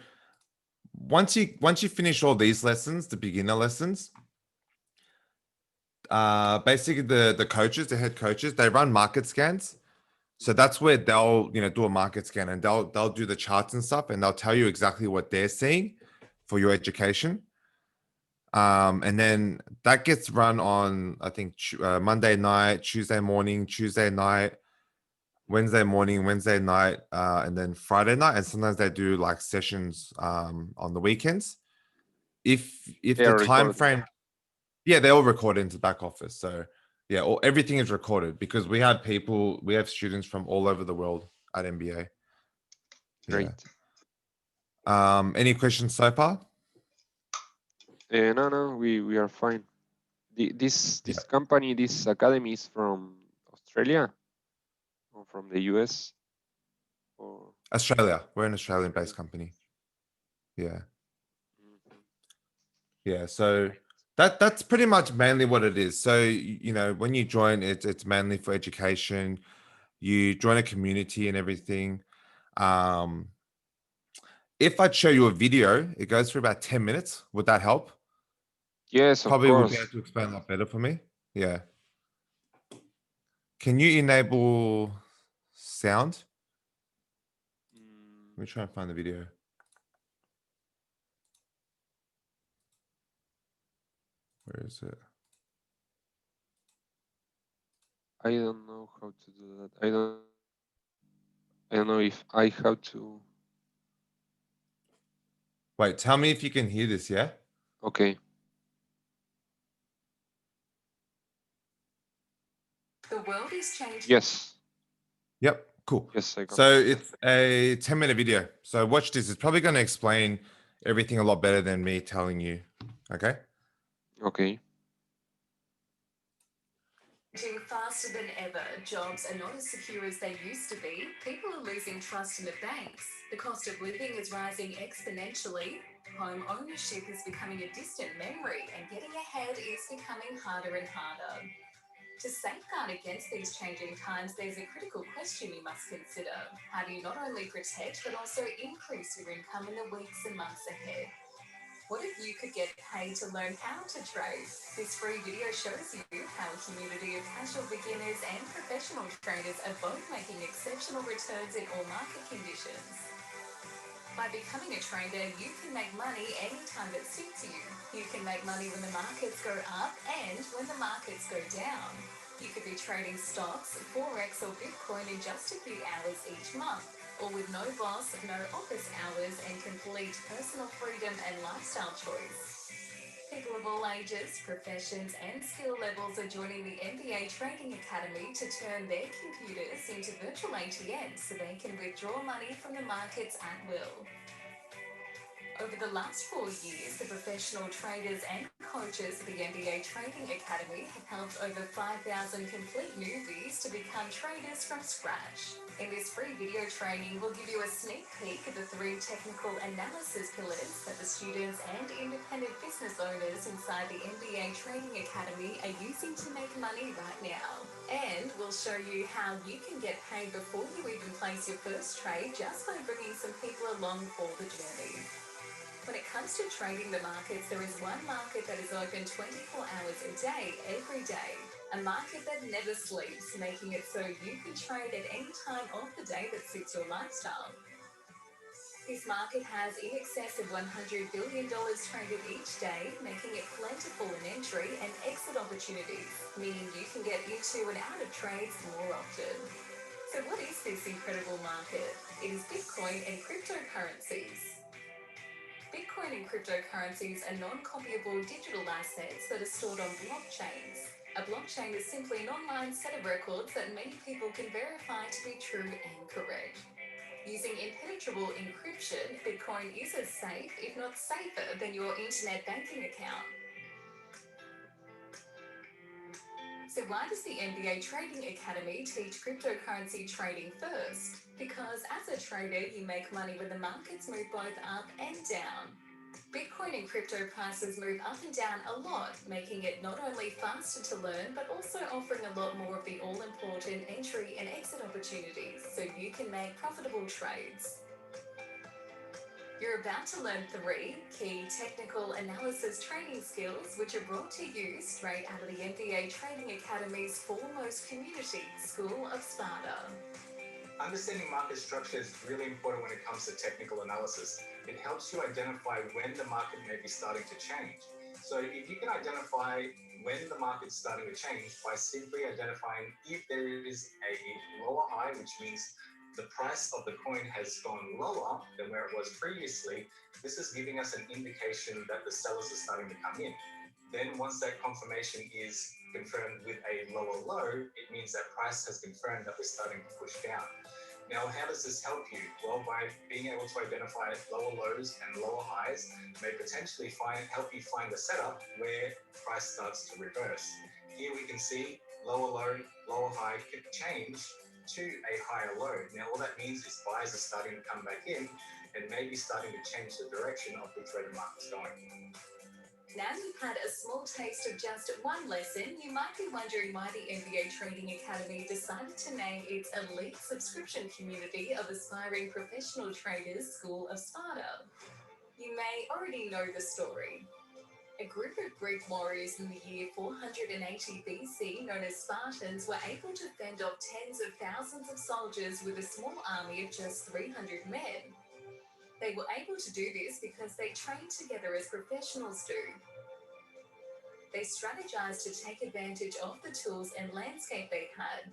once you finish all these lessons, the beginner lessons, basically the coaches, the head coaches, they run market scans. So that's where they'll do a market scan, and they'll do the charts and stuff, and they'll tell you exactly what they're seeing for your education. And then that gets run on, I think, Monday night, Tuesday morning, Tuesday night, Wednesday morning, Wednesday night, and then Friday night. And sometimes they do like sessions on the weekends. If They the are time recorded. frame, yeah, they all record into back office. So yeah, everything is recorded because we have students from all over the world at MBA. Yeah. Great. Any questions so far? No, we are fine. This company, this academy is from Australia or from the US or Australia. We're an Australian-based company. Yeah. Yeah. So that's pretty much mainly what it is. So when you join, it's mainly for education. You join a community and everything. If I'd show you a video, it goes for about 10 minutes. Would that help? Yes, of Probably would be able course. to explain a lot better for me. Yeah. Can you enable sound? Let me try and find the video. Where is it? I don't know how to do that. I don't know if I have to. Wait, tell me if you can hear this, yeah? Okay. The world is changing. Yes. Yep, cool. Yes, I can. So it's a 10-minute video. So watch this. It's probably going to explain everything a lot better than me telling you. Okay? Okay. Faster than ever, jobs are not as secure as they used to be. People are losing trust in the banks. The cost of living is rising exponentially. Home ownership is becoming a distant memory, and getting ahead is becoming harder and harder. To safeguard against these changing times, there's a critical question you must consider. How do you not only protect but also increase your income in the weeks and months ahead? What if you could get paid to learn how to trade? This free video shows you how a community of casual beginners and professional traders are both making exceptional returns in all market conditions. By becoming a trader, you can make money anytime that suits you. You can make money when the markets go up and when the markets go down. You could be trading stocks, Forex or Bitcoin in just a few hours each month. or with no boss, no office hours, and complete personal freedom and lifestyle choice. People of all ages, professions, and skill levels are joining the MBA Trading Academy to turn their computers into virtual ATMs so they can withdraw money from the markets at will. Over the last 4 years, the professional traders and coaches of the MBA Trading Academy have helped over 5,000 complete newbies to become traders from scratch. In this free video training, we'll give you a sneak peek of the 3 technical analysis pillars that the students and independent business owners inside the MBA Trading Academy are using to make money right now. And we'll show you how you can get paid before you even place your first trade just by bringing some people along for the journey. When it comes to trading the markets, there is one market that is open 24 hours a day, every day. A market that never sleeps, making it so you can trade at any time of the day that suits your lifestyle. This market has in excess of $100 billion traded each day, making it plentiful in entry and exit opportunities, meaning you can get into and out of trades more often. So what is this incredible market? It is Bitcoin and cryptocurrencies. Bitcoin and cryptocurrencies are non-copyable digital assets that are stored on blockchains. A blockchain is simply an online set of records that many people can verify to be true and correct. Using impenetrable encryption, Bitcoin is as safe, if not safer, than your internet banking account. So why does the MBA Trading Academy teach cryptocurrency trading first? Because as a trader, you make money when the markets move both up and down. Bitcoin and crypto prices move up and down a lot, making it not only faster to learn, but also offering a lot more of the all-important entry and exit opportunities, so you can make profitable trades. You're about to learn 3 key technical analysis training skills which are brought to you straight out of the MBA Trading Academy's foremost community, School of Sparta. Understanding market structure is really important when it comes to technical analysis. It helps you identify when the market may be starting to change. So if you can identify when the market's starting to change by simply identifying if there is a lower high, which means the price of the coin has gone lower than where it was previously, this is giving us an indication that the sellers are starting to come in. Then once that confirmation is confirmed with a lower low, it means that price has confirmed that we're starting to push down. Now, how does this help you? Well, by being able to identify lower lows and lower highs may potentially help you find a setup where price starts to reverse. Here we can see lower low, lower high could change to a higher low. Now, all that means is buyers are starting to come back in and maybe starting to change the direction of which way the market's going. Now you've had a small taste of just one lesson, you might be wondering why the MBA Trading Academy decided to name its elite subscription community of aspiring professional traders School of Sparta. You may already know the story. A group of Greek warriors in the year 480 BC, known as Spartans, were able to fend off tens of thousands of soldiers with a small army of just 300 men. They were able to do this because they trained together as professionals do. They strategized to take advantage of the tools and landscape they had.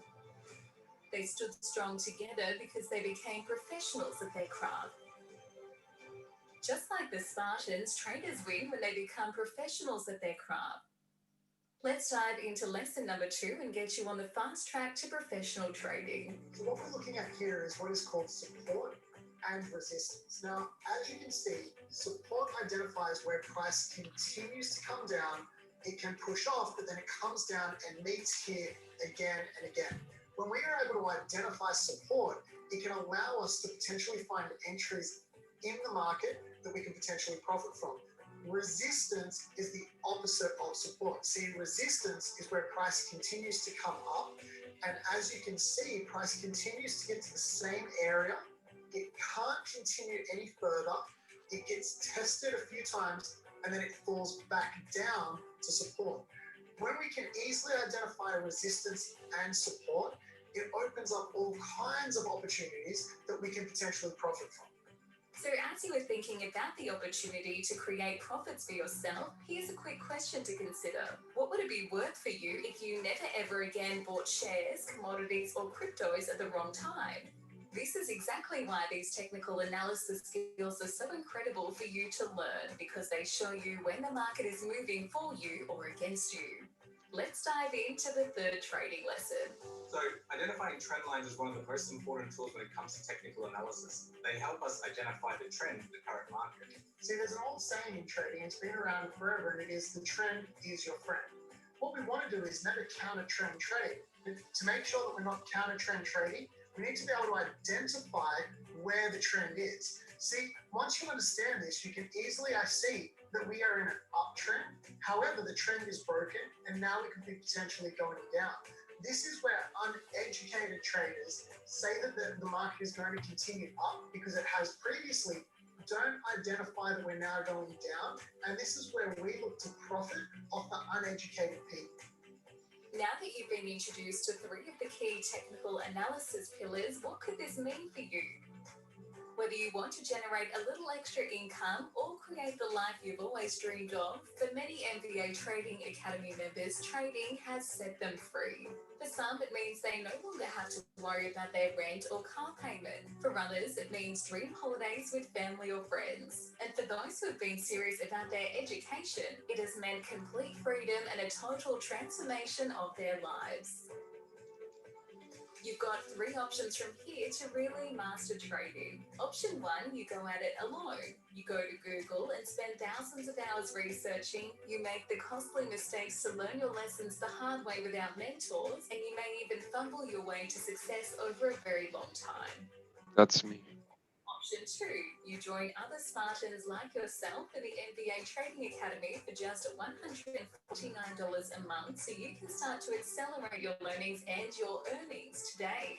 They stood strong together because they became professionals at their craft. Just like the Spartans, traders win when they become professionals at their craft. Let's dive into lesson number 2 and get you on the fast track to professional trading. So what we're looking at here is what is called support and resistance. Now, as you can see, support identifies where price continues to come down. It can push off, but then it comes down and meets here again and again. When we are able to identify support, it can allow us to potentially find entries in the market that we can potentially profit from. Resistance is the opposite of support. See, resistance is where price continues to come up. And as you can see, price continues to get to the same area. It can't continue any further. It gets tested a few times and then it falls back down to support. When we can easily identify resistance and support, it opens up all kinds of opportunities that we can potentially profit from. So as you were thinking about the opportunity to create profits for yourself, here's a quick question to consider. What would it be worth for you if you never ever again bought shares, commodities, or cryptos at the wrong time? This is exactly why these technical analysis skills are so incredible for you to learn, because they show you when the market is moving for you or against you. Let's dive into the third trading lesson. So identifying trend lines is one of the most important tools when it comes to technical analysis. They help us identify the trend of the current market. See, there's an old saying in trading, it's been around forever, and it is the trend is your friend. What we want to do is never counter trend trade. But to make sure that we're not counter trend trading, we need to be able to identify where the trend is. See, once you understand this, you can easily see that we are in an uptrend. However, the trend is broken, and now we could be potentially going down. This is where uneducated traders say that the market is going to continue up because it has previously. Don't identify that we're now going down, and this is where we look to profit off the uneducated people. Now that you've been introduced to three of the key technical analysis pillars, what could this mean for you? Whether you want to generate a little extra income or create the life you've always dreamed of, for many MBA Trading Academy members, trading has set them free. For some, it means they no longer have to worry about their rent or car payment. For others, it means dream holidays with family or friends. And for those who have been serious about their education, it has meant complete freedom and a total transformation of their lives. You've got three options from here to really master trading. Option one, you go at it alone. You go to Google and spend thousands of hours researching. You make the costly mistakes to learn your lessons the hard way without mentors, and you may even fumble your way to success over a very long time. That's me. Option two, you join other Spartans like yourself in the MBA Trading Academy for just $149 a month, so you can start to accelerate your learnings and your earnings today.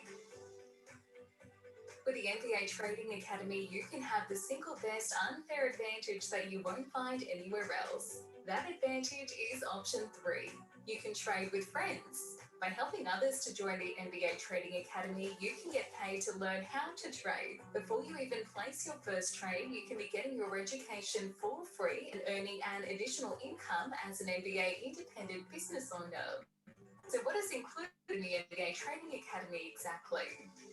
With the MBA Trading Academy, you can have the single best unfair advantage that you won't find anywhere else. That advantage is option three. You can trade with friends. By helping others to join the MBA Trading Academy, you can get paid to learn how to trade. Before you even place your first trade, you can be getting your education for free and earning an additional income as an MBA independent business owner. So what is included in the MBA Trading Academy exactly?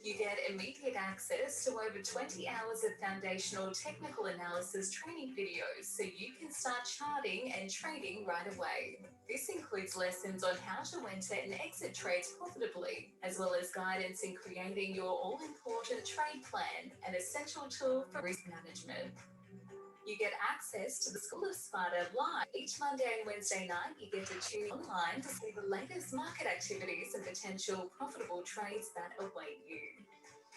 You get immediate access to over 20 hours of foundational technical analysis training videos, so you can start charting and trading right away. This includes lessons on how to enter and exit trades profitably, as well as guidance in creating your all-important trade plan, an essential tool for risk management. You get access to the School of Sparta live. Each Monday and Wednesday night, you get to tune online to see the latest market activities and potential profitable trades that await you.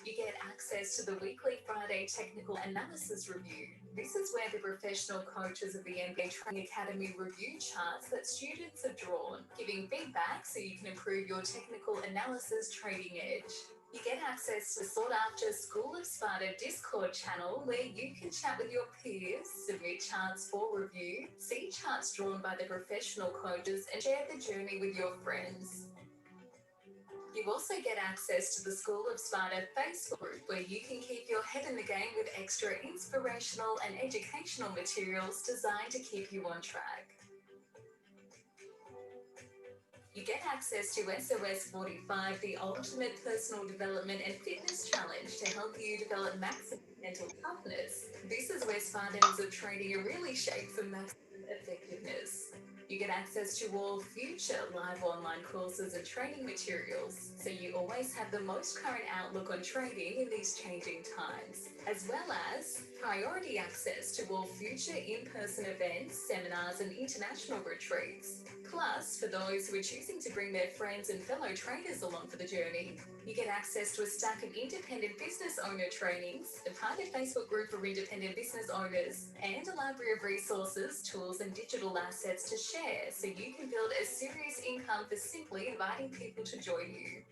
You get access to the weekly Friday technical analysis review. This is where the professional coaches of the MBA Trading Academy review charts that students have drawn, giving feedback so you can improve your technical analysis trading edge. You get access to the sought-after School of Sparta Discord channel, where you can chat with your peers, submit charts for review, see charts drawn by the professional coaches, and share the journey with your friends. You also get access to the School of Sparta Facebook group, where you can keep your head in the game with extra inspirational and educational materials designed to keep you on track. You get access to SOS 45, the ultimate personal development and fitness challenge to help you develop maximum mental toughness. This is where Spartans of trading are really shaped for maximum effectiveness. You get access to all future live online courses and training materials, so you always have the most current outlook on trading in these changing times, as well as priority access to all future in-person events, seminars, and international retreats. Plus, for those who are choosing to bring their friends and fellow traders along for the journey, you get access to a stack of independent business owner trainings, a private Facebook group for independent business owners, and a library of resources, tools, and digital assets to share, so you can build a serious income for simply inviting people to join you.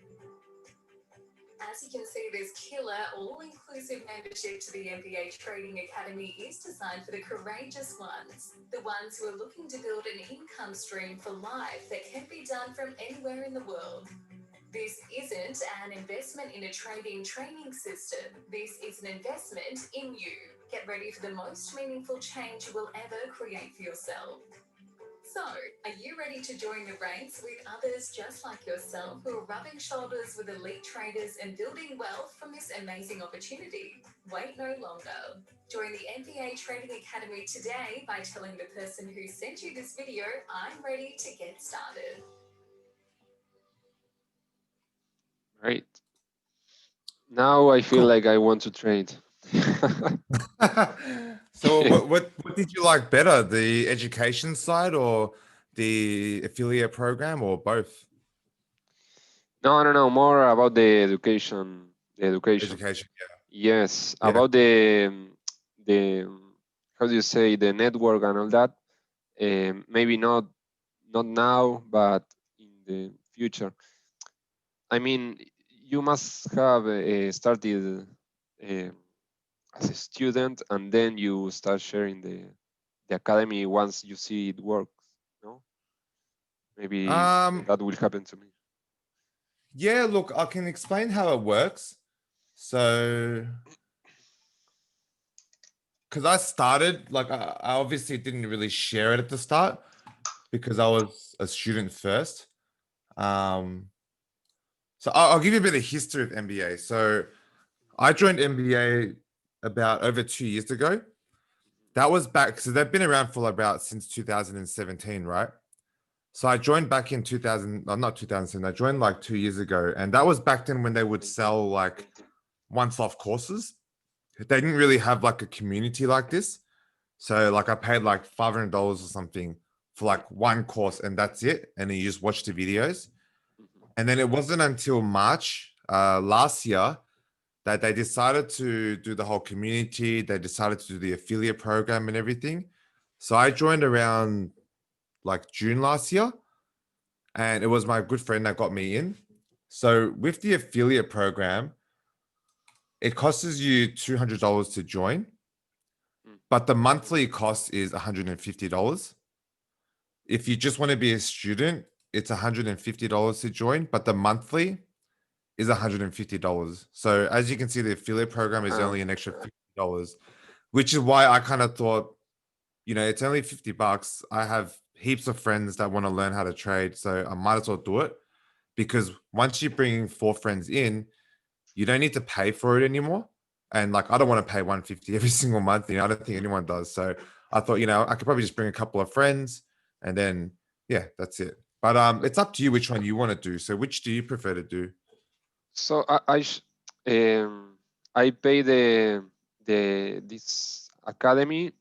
As you can see, this killer, all-inclusive membership to the MBA Trading Academy is designed for the courageous ones, the ones who are looking to build an income stream for life that can be done from anywhere in the world. This isn't an investment in a trading training system. This is an investment in you. Get ready for the most meaningful change you will ever create for yourself. So, are you ready to join the ranks with others just like yourself who are rubbing shoulders with elite traders and building wealth from this amazing opportunity? Wait no longer. Join the MBA Trading Academy today by telling the person who sent you this video, I'm ready to get started. Right. Now I feel Cool. like I want to trade. So what did you like better, the education side or the affiliate program, or both? No. More about the education. The education. Education, Yes, Yeah. about the how do you say, the network and all that. Maybe not now, but in the future. I mean, you must have started as a student, and then you start sharing the academy once you see it works. No, maybe yeah. that will happen to me. Yeah, look, I can explain how it works. So, because I started, like, I obviously didn't really share it at the start because I was a student first. So I'll give you a bit of history of MBA. So I joined MBA about over 2 years ago. That was back, so they've been around for about since 2017, right? So I joined back in 2000, not 2007, I joined like 2 years ago. And that was back then when they would sell like once-off courses. They didn't really have like a community like this. So like I paid like $500 or something for like one course and that's it. And then you just watch the videos. And then it wasn't until March last year that they decided to do the whole community. They decided to do the affiliate program and everything. So I joined around like June last year. And it was my good friend that got me in. So with the affiliate program, it costs you $200 to join, but the monthly cost is $150. If you just want to be a student, it's $150 to join, but the monthly is $150. So as you can see, the affiliate program is only an extra $50, which is why I kind of thought, it's only $50. I have heaps of friends that want to learn how to trade, so I might as well do it, because once you bring 4 friends in, you don't need to pay for it anymore. And like, I don't want to pay $150 every single month. I don't think anyone does. So I thought, I could probably just bring a couple of friends and then, yeah, that's it. But it's up to you which one you want to do. So which do you prefer to do? So I pay this academy.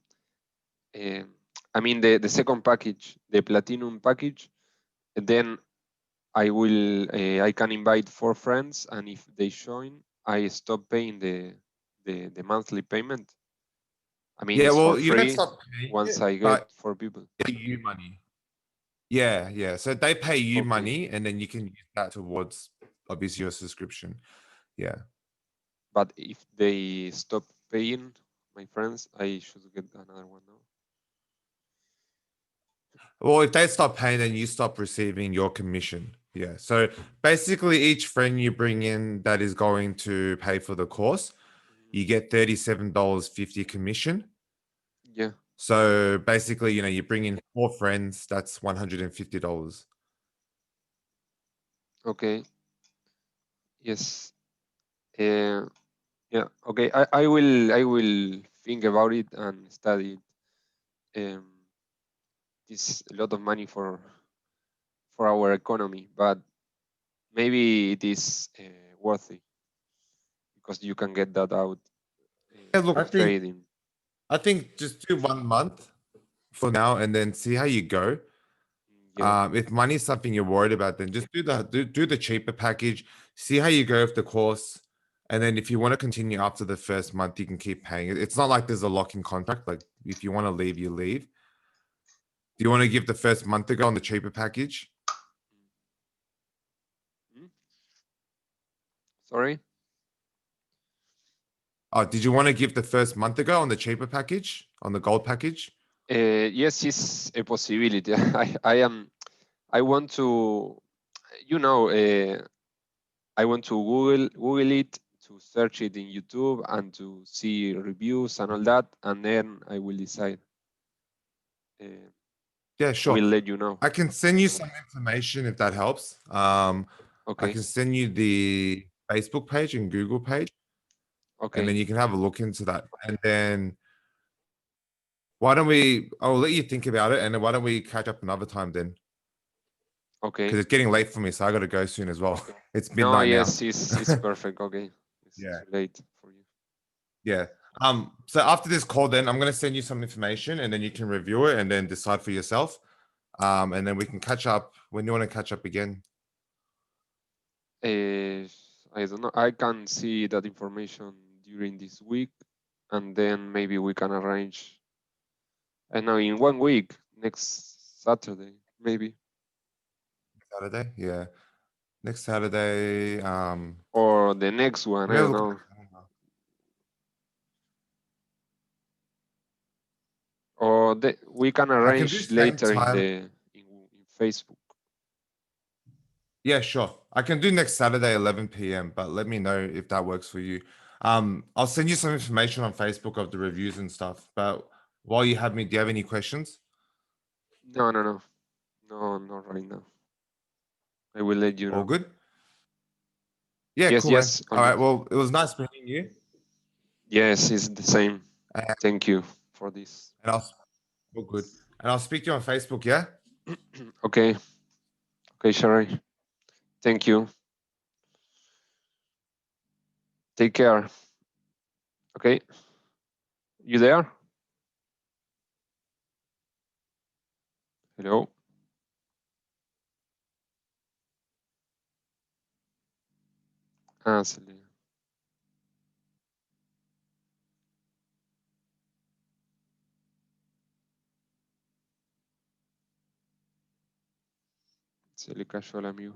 I mean the second package, the platinum package. And then I can invite 4 friends, and if they join, I stop paying the monthly payment. I mean, Yeah, it's well, for you don't free stop paying once it, I get but 4 people. they pay you money. Yeah. So they pay you Okay. money and then you can use that towards obviously your subscription. Yeah. But if they stop paying, my friends, I should get another one now. Well, if they stop paying, then you stop receiving your commission. Yeah. So basically, each friend you bring in that is going to pay for the course, you get $37.50 commission. Yeah. So basically, you bring in 4 friends, that's $150. Okay. Yes. Yeah. Okay. I will think about it and study it. It's a lot of money for our economy, but maybe it is worth it because you can get that out Yeah, look, from trading. I think just do 1 month for now and then see how you go. Yeah. If money is something you're worried about, then just do the cheaper package. See how you go with the course, and then if you want to continue after the first month, you can keep paying it. It's not like there's a lock-in contract. Like if you want to leave, you leave. Do you want to give the first month a go on the cheaper package? Sorry. Oh, did you want to give the first month a go on the cheaper package, on the gold package? Yes, it's a possibility. I want to, I want to Google it, to search it in YouTube, and to see reviews and all that, and then I will decide. Yeah, sure. We'll let you know. I can send you some information if that helps. I Okay. can send you the Facebook page and Google page, and then Okay. you can have a look into that. And then why don't we? I'll let you think about it, and then why don't we catch up another time then? Okay. Because it's getting late for me, so I got to go soon as well. Okay. It's No, midnight yes, now. it's perfect. Okay. It's Yeah. too late for you. Yeah. So after this call, then I'm gonna send you some information, and then you can review it and then decide for yourself. And then we can catch up when you want to catch up again. I don't know. I can see that information during this week, and then maybe we can arrange. I know in 1 week, next Saturday, maybe. Saturday, yeah. Next Saturday. Or the next one. I let me have don't a look know. at the calendar. Or we can I can do arrange same later time. in Facebook. Yeah, sure. I can do next Saturday, 11 p.m. But let me know if that works for you. I'll send you some information on Facebook of the reviews and stuff. But while you have me, do you have any questions? No, not right now. I will let you know. All good? Yeah, Yes, cool, yes. man. All right. Well, it was nice meeting you. Yes, it's the same. And Thank you for this. all good. And I'll speak to you on Facebook, yeah? Okay. Okay, Sherry. Thank you. Take care. Okay. You there? Hello? Ah, se le cayó al amigo.